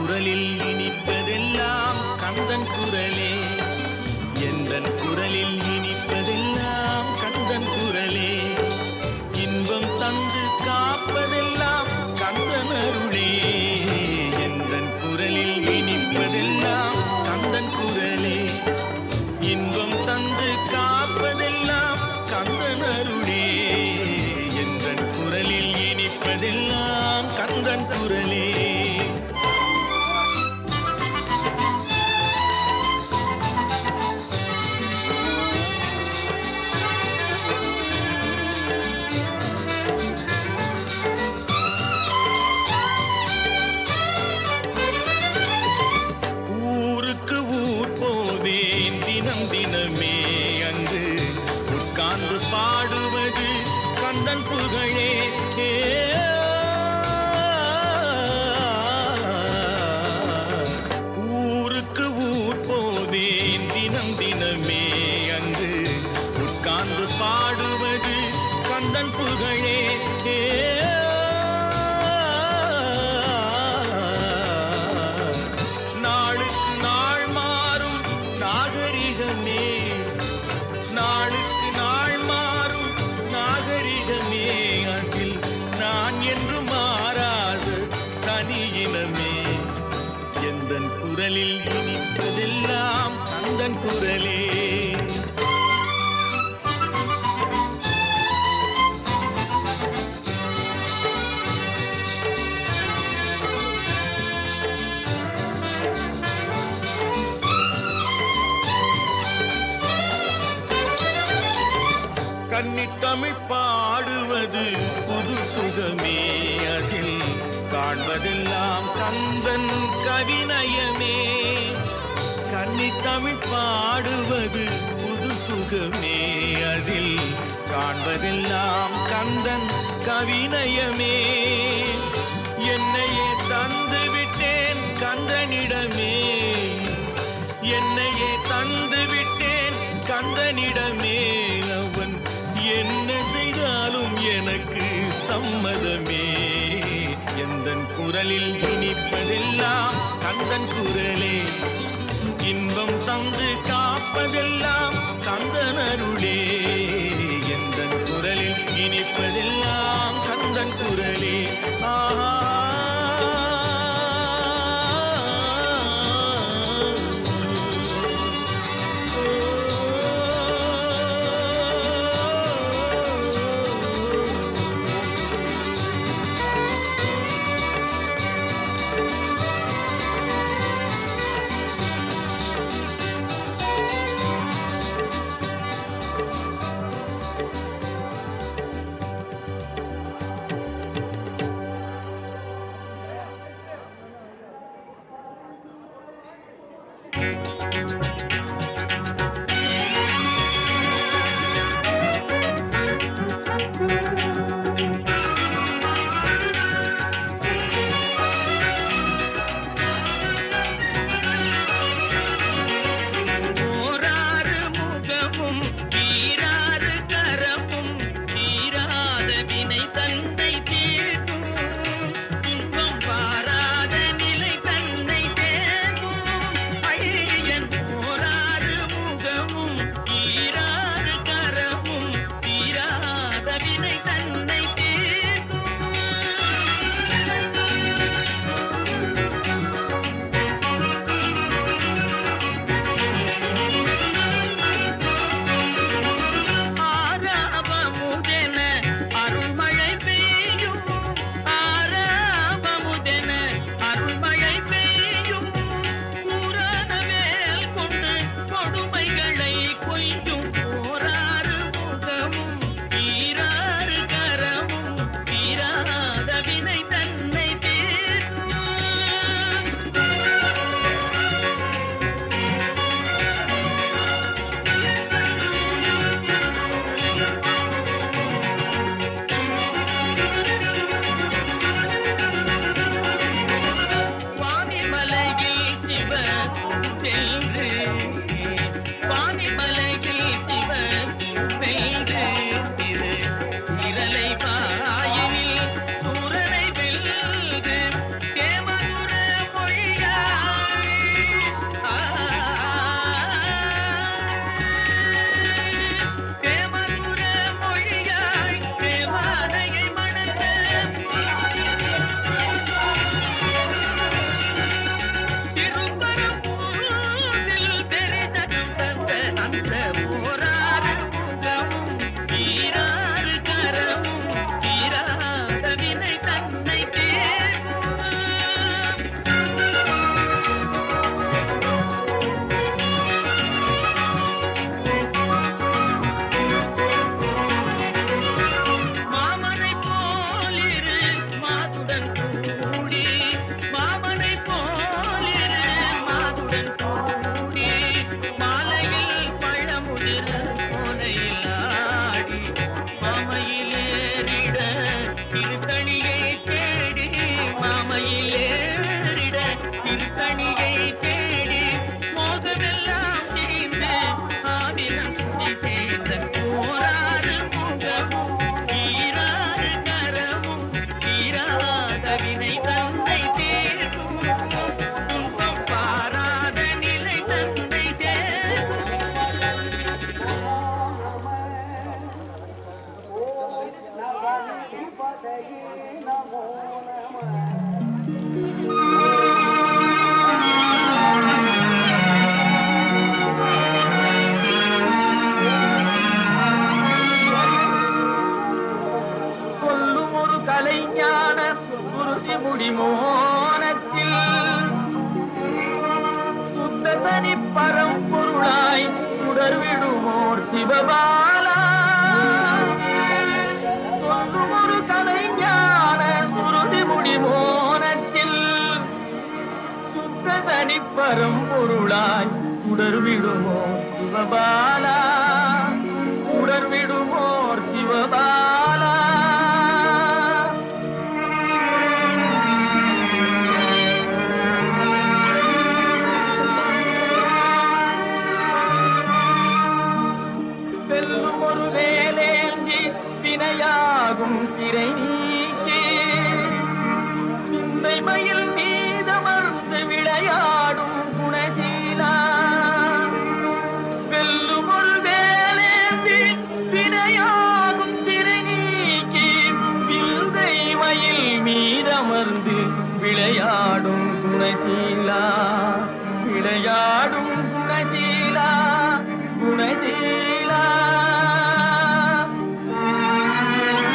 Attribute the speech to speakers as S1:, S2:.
S1: குரலில் இனிப்பதெல்லாம் கந்தன் குரலே. எந்தன் குரலில் இனிப்பதெல்லாம் கந்தன் குரலே. இன்பம் தந்து காப்பதெல்லாம் கந்தன் அருளே. எந்தன் குரலில் இனிப்பதெல்லாம் கந்தன் குரலே. இன்பம் தந்து காப்பதெல்லாம் கந்தன் அருளே. எந்தன் குரலில் இனிப்பதெல்லாம் கந்தன் குரலே. தினமே அங்கு உட்கார்ந்து பாடுவது கந்தன் புகழே. ஊருக்கு ஊர் போவேன் தினம் தினமே அங்கு உட்கார்ந்து பாடுவது கந்தன் புகழே. நாளுக்கு நாள் மாறும் நாகரிகமே அதில் நான் என்று மாறாத தனியினமே. எந்தன் குரலில் இனிப்பதெல்லாம் கந்தன் குரலே. கன்னித்தமிழ் பாடுவது புது சுகமே அதில் காண்பதெல்லாம் கந்தன் கவிநயமே. கன்னித்தமிழ் பாடுவது புது சுகமே அதில் காண்பதெல்லாம் கந்தன் கவிநயமே. என்னையே தந்து விட்டேன் கந்தனிடமே. என்னையே தந்து விட்டேன் கந்தனிடமே. அவன் என்ன செய்தாலும் எனக்கு சம்மதமே. எந்தன் குரலில் இனிப்பதெல்லாம் கந்தன் குரலே. இன்பம் தந்து காப்பதெல்லாம் கந்தன் அருளே. எந்தன் குரலில் இனிப்பதெல்லாம் கந்தன் குரலே. ஆஹா
S2: முடிமோனத்தில் சுத்த தனி பரம்பொருளாய் உடர்விடுமோர் சிவபாலா சொல்லும் ஒரு கலைஞான சுருதி முடிமோனத்தில் சுத்த தனி பரம்பொருளாய் உடர்விடுமோர் சிவபாலா உடர்விடுமோர் சிவபாலா வெல்லும் ஒரு வேலேந்தி வினையாகும் திரை நீக்கி சிந்தை மயில் மீதமர்ந்து விளையாடும் குணசீலா வெல்லும் ஒரு வேலேந்தி வினையாகும் திரை நீக்கி சிந்தை மயில் மீதமர்ந்து விளையாடும்